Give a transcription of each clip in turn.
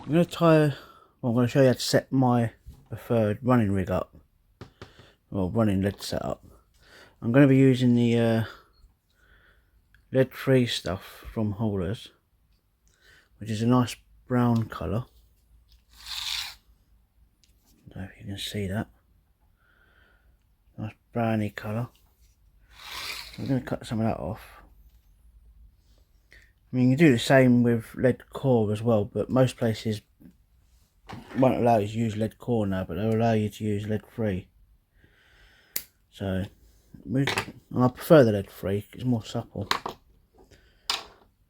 I'm going to show you how to set my preferred running rig up, or running lead setup. I'm going to be using the lead free stuff from Haulers, which is a nice brown colour. I don't know if you can see that. Nice browny colour. I'm going to cut some of that off. I mean, you can do the same with lead core as well, but most places won't allow you to use lead core now, but they'll allow you to use lead free. So, and I prefer the lead free, it's more supple.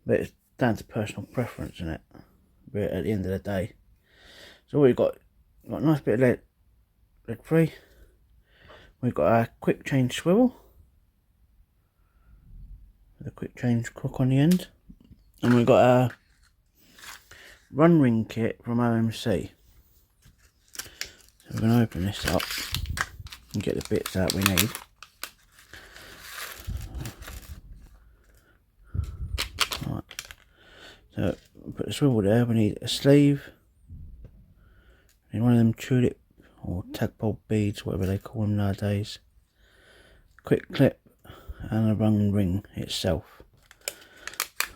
But it's down to personal preference, isn't it? But at the end of the day. So we've got a nice bit of lead free. We've got our quick change swivel with a quick change crook on the end. And we've got our run ring kit from OMC. So we're going to open this up and get the bits out we need. Right. So we'll put the swivel there. We need a sleeve. We need one of them tulip or tadpole beads, whatever they call them nowadays. Quick clip and a run ring itself.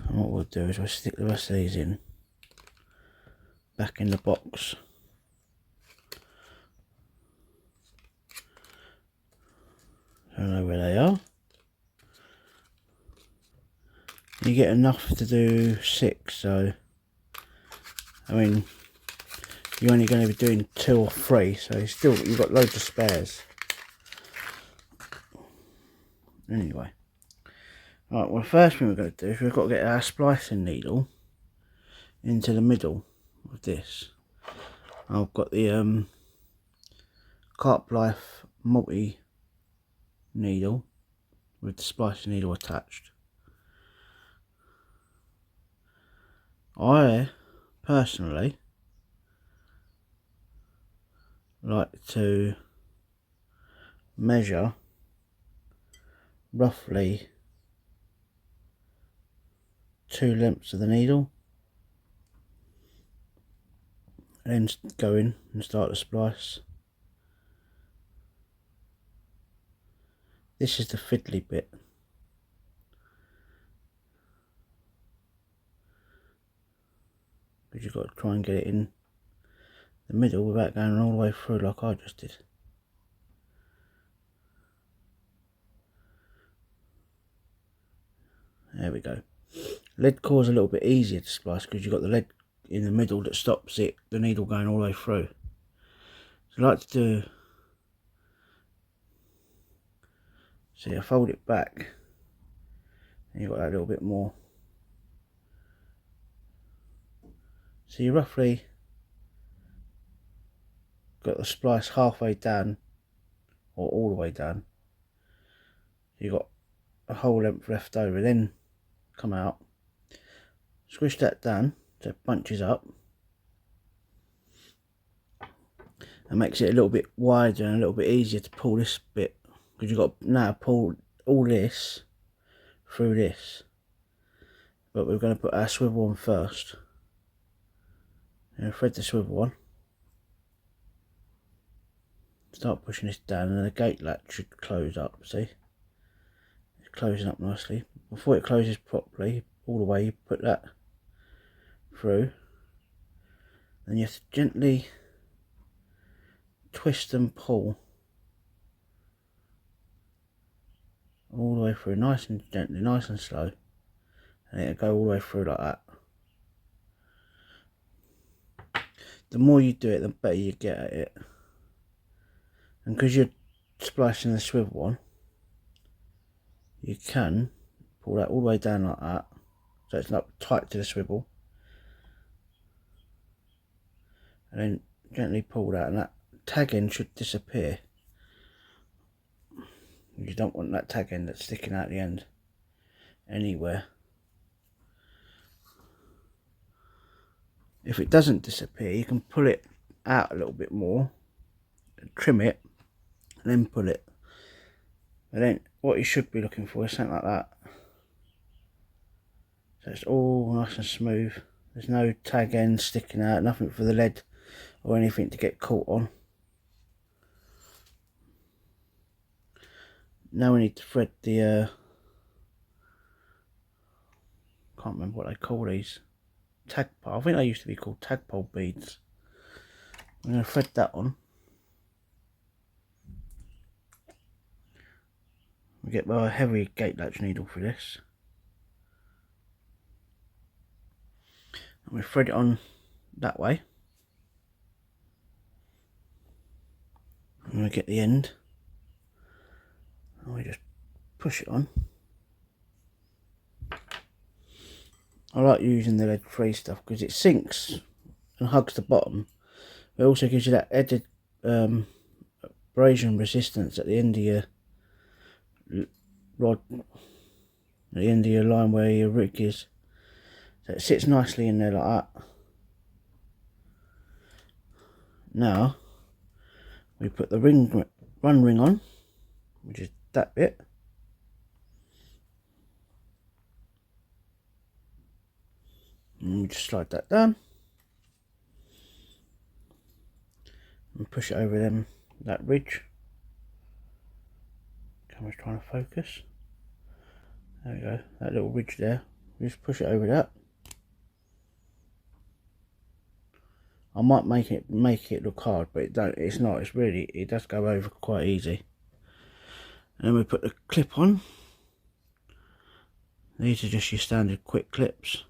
And what we'll do is we'll stick the rest of these in back in the box. I don't know where they are. You get enough to do 6, so I mean you're only going to be doing 2 or 3, so you've got loads of spares. Anyway, right, well, the first thing we're going to do is we've got to get our splicing needle into the middle of this. I've got the Carp Life multi needle with the splicing needle attached. I personally like to measure roughly 2 lengths of the needle and then go in and start the splice. This is the fiddly bit. Because you've got to try and get it in the middle without going all the way through like I just did. There we go. Lead core is a little bit easier to splice because you've got the lead in the middle that stops the needle going all the way through. So I like to do, see, I fold it back and you've got that little bit more. So you roughly got the splice halfway down or all the way down. You've got a whole length left over. Then come out, squish that down so it bunches up and makes it a little bit wider and a little bit easier to pull this bit, because you've got to now pull all this through this. But we're going to put our swivel on first. And thread the swivel on, start pushing this down, and the gate latch should close up. See, it's closing up nicely. Before it closes properly all the way, you put that through, then you have to gently twist and pull all the way through, nice and gently, nice and slow, and it'll go all the way through like that. The more you do it, the better you get at it. And because you're splicing the swivel on, you can pull that all the way down like that, so it's not tight to the swivel, and then gently pull that, and that tag end should disappear. You don't want that tag end that's sticking out the end anywhere. If it doesn't disappear, you can pull it out a little bit more, trim it, and then pull it. And then what you should be looking for is something like that. So it's all nice and smooth There's no tag end sticking out, nothing for the lead or anything to get caught on. Now we need to thread the can't remember what they call these, tagpole. I think they used to be called tagpole beads. I'm going to thread that on. We get my heavy gate latch needle for this. And we thread it on that way. And we get the end. And we just push it on. I like using the lead free stuff because it sinks and hugs the bottom. It also gives you that added abrasion resistance at the end of your rod, at the end of your line where your rig is. So it sits nicely in there like that. Now we put the run ring on, which is that bit. And we just slide that down and push it over that ridge. Camera's trying to focus. There we go, that little ridge there. We just push it over that. I might make it look hard, but it's not. It does go over quite easy. And then we put the clip on. These are just your standard quick clips.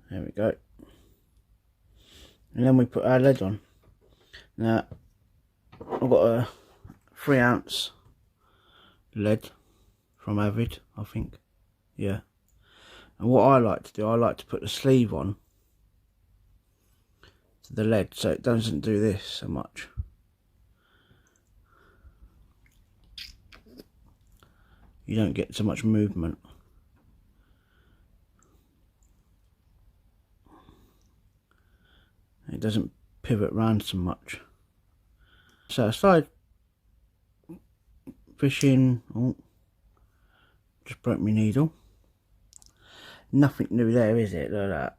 There we go. And then we put our lead on. Now I've got a 3-ounce lead from Avid, I think. Yeah. And what I like to do, I like to put the sleeve on to the lead so it doesn't do this so much. You don't get so much movement. It doesn't pivot round so much. So I started fishing. Oh, just broke my needle. Nothing new there, is it? Look at that.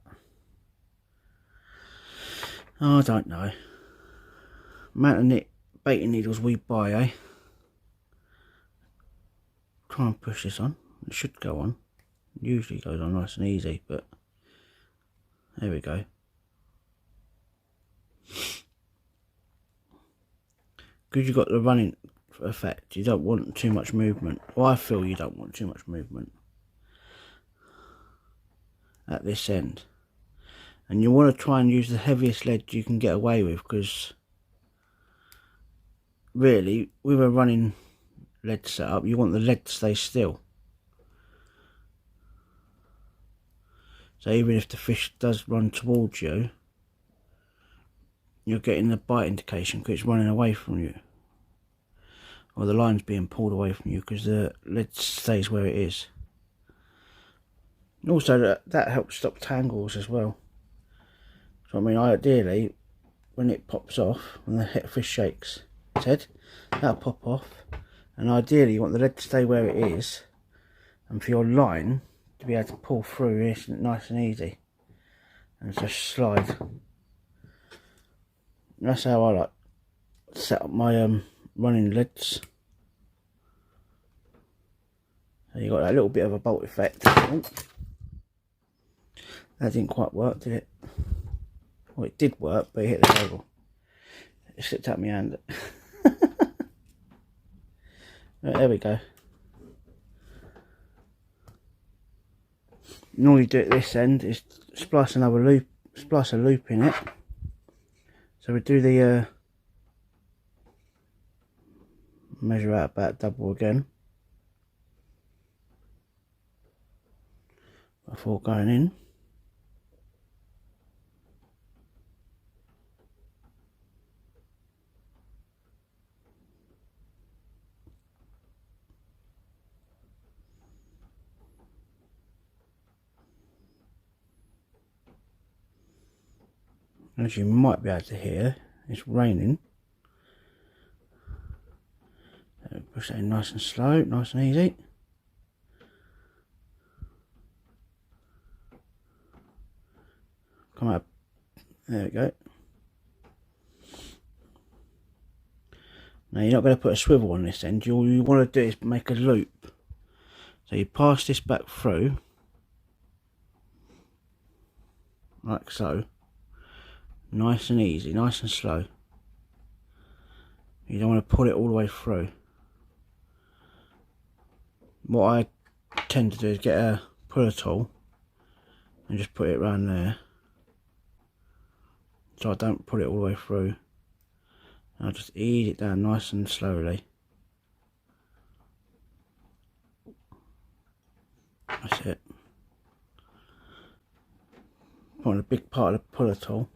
Oh, I don't know. Amount of baiting needles we buy, eh? Try and push this on. It should go on. It usually goes on nice and easy, but there we go. Because you've got the running effect, you don't want too much movement. Well, I feel you don't want too much movement at this end. And you want to try and use the heaviest lead you can get away with, because really, with a running lead setup, you want the lead to stay still. So even if the fish does run towards you, you're getting the bite indication because it's running away from you, or the line's being pulled away from you because the lead stays where it is. And also that helps stop tangles as well. So I mean, ideally, when it pops off, when the fish shakes its head, that'll pop off, and ideally you want the lead to stay where it is, and for your line to be able to pull through it nice and easy, and just slide. And that's how I like to set up my running leads. So you got that little bit of a bolt effect. Oh, that didn't quite work, did it? Well, it did work, but it hit the table. It slipped out my hand. Right, there we go. Normally do it at this end is splice another loop, splice a loop in it. So we do the measure out about double again before going in. As you might be able to hear, it's raining. Push that in nice and slow, nice and easy. Come up. There we go. Now you're not going to put a swivel on this end. All you want to do is make a loop. So you pass this back through, like so. Nice and easy, nice and slow. You don't want to pull it all the way through. What I tend to do is get a puller tool and just put it around there, so I don't pull it all the way through. I'll just ease it down nice and slowly. That's it. Put on a big part of the puller tool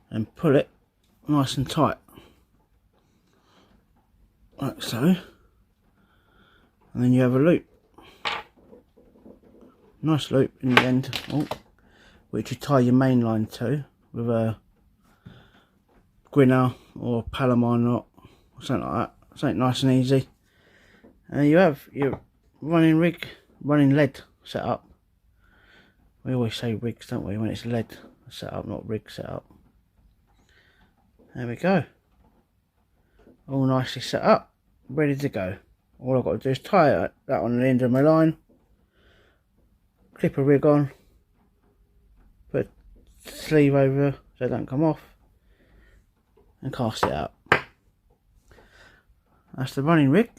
and pull it nice and tight, like so. And then you have a loop, nice loop in the end, which you tie your main line to with a Gwinner or Palomar knot or something like that, something nice and easy. And you have your running lead set up. We always say rigs, don't we, when it's lead set up, not rig set up. There we go, all nicely set up, ready to go. All I've got to do is tie that on the end of my line, clip a rig on, put a sleeve over so it don't come off, and cast it out. That's the running rig.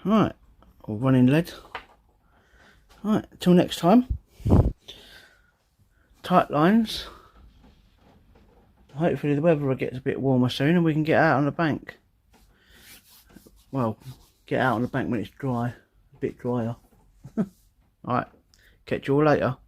Right, or running lead. Right, till next time. Tight lines. Hopefully the weather gets a bit warmer soon and we can get out on the bank. Well, get out on the bank when it's dry, a bit drier. Alright, catch you all later.